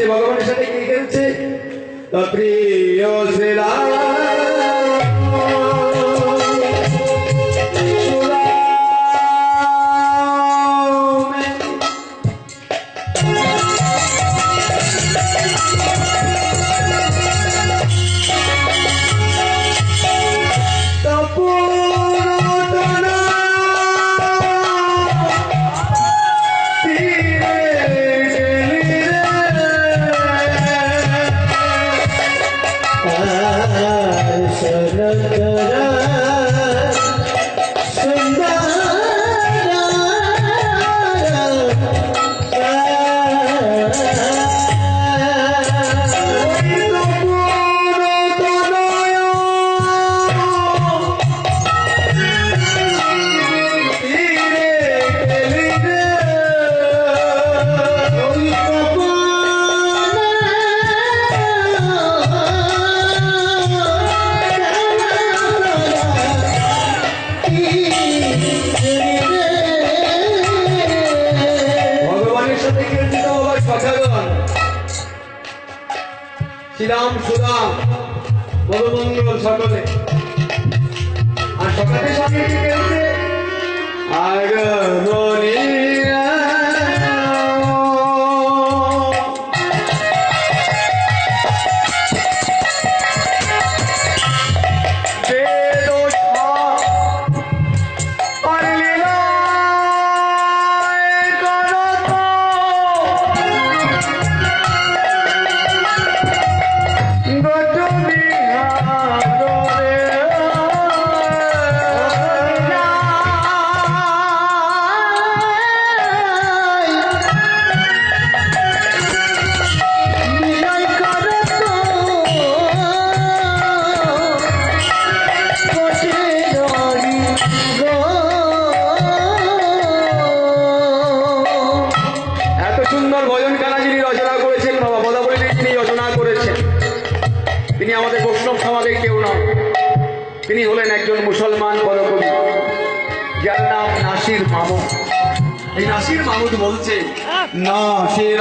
খেলছে ভগবানের সাথে কে খেলছে প্রিয় শ্রীরাম শ্রীরাম সুদাম বলমঙ্গল সকলে আর সকলের সঙ্গে কি খেলছে আগমনী তিনি হলেন একজন মুসলমান বড় কবি যার নাম নাসির মাহমুদ। এই নাসির মাহমুদ বলছে নাসির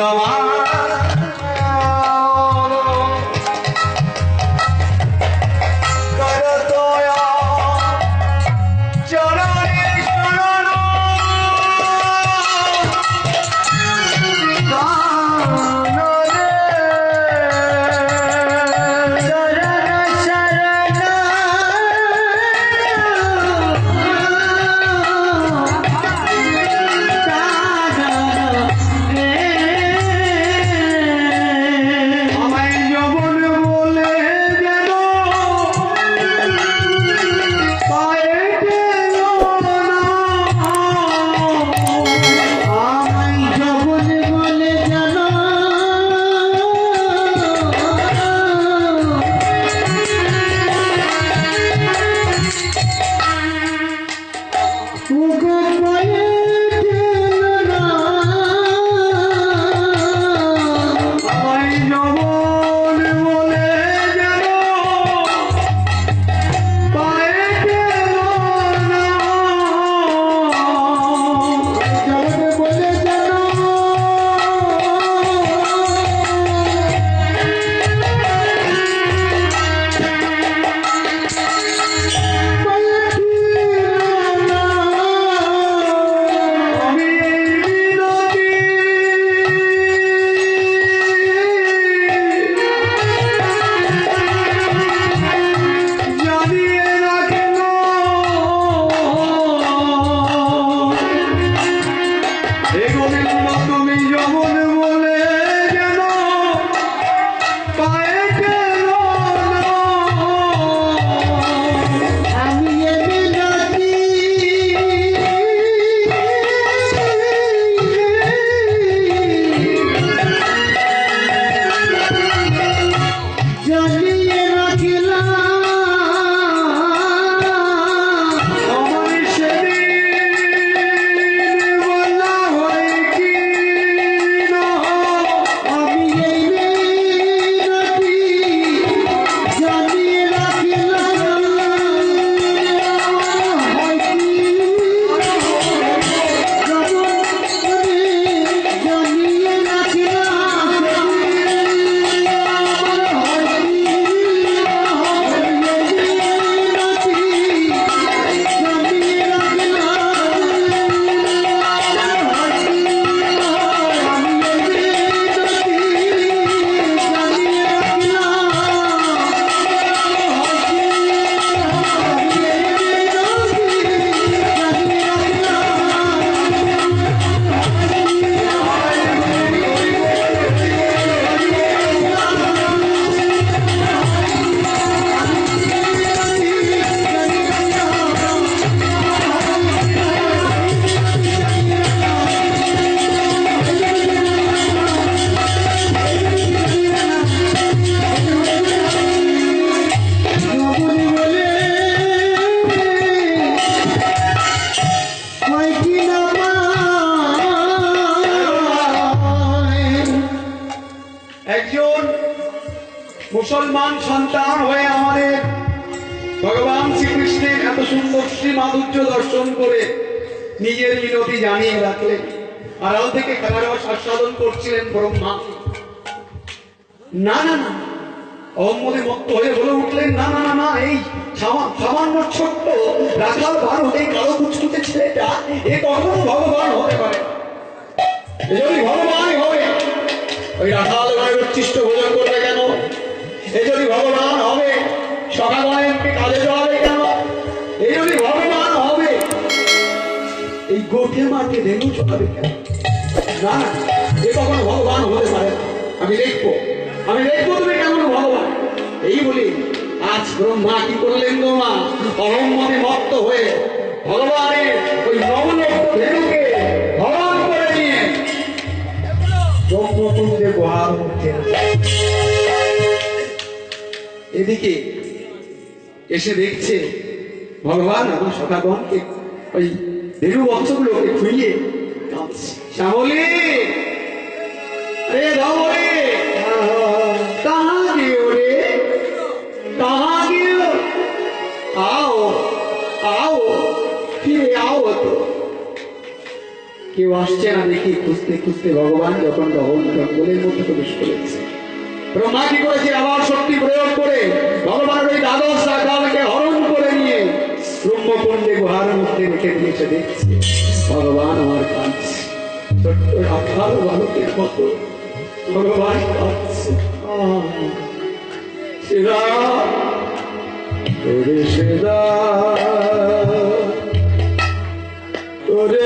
একজন মুসলমান সন্তান হয়ে আমাদের ভগবান শ্রীকৃষ্ণের এত সুন্দর শ্রী মাধুর্য দর্শন করে নিজের মিনতি জানিয়ে রাখলেন। আড়াল থেকে খেলার আস্বাদন করছিলেন ব্রহ্মা। না না না, অহম্মদে মত্ত হয়ে বলে উঠলেন, না না না না, এই সামান্য ছোট্ট রাখাল ভালো এই কালো কুচকুচে ছেলেটা এ কখনো ভগবান হতে পারে। যদি ভগবান হবে ওই রাখাল গায়ে উচ্ছিষ্ট ভোজন করবে কেন? এ যদি ভগবান হবে সকালকে কাজে চলাবে কেন? এই যদি ভগবান হবে এই গোঠে মাঠে ধেনু চলাবে কেন? না, এ কখনো ভগবান হতে পারে না। আমি দেখবো তুমি কেমন ভগবান। এই বলি আজ ব্রহ্মা কি করলেন গো মা? অহম্মদে মত্ত হয়ে ভগবানের ওই নবলক্ষ ধেনুকে হরণ করে নিয়ে ব্রহ্মকুণ্ডে গুহার মধ্যে এদিকে এসে দেখছে ভগবান আমার সখাগণকে ওই ধেনু বংশগুলোকে খুইয়ে শ্যামলী, अरे धवले कहाँ गए रे? कहाँ गए? आओ आओ फिर आओ तो। কেউ আসছে না দেখি খুঁজতে খুঁজতে ভগবান যখন জঙ্গলের মধ্যে প্রবেশ করেছে, ব্রহ্মা কি করেছে? আবার শক্তি প্রয়োগ করে ভগবানের ওই দ্বাদশ রাখালকে হরণ করে নিয়ে ব্রহ্মকুণ্ডে গুহার মধ্যে রেখে দিয়েছে। দেখছে ভগবান আমার কাঁদছে, ছোট্ট রাখাল বালকের মতো ভগবান কাঁদছে। সেদা তোরে সেদা তোরে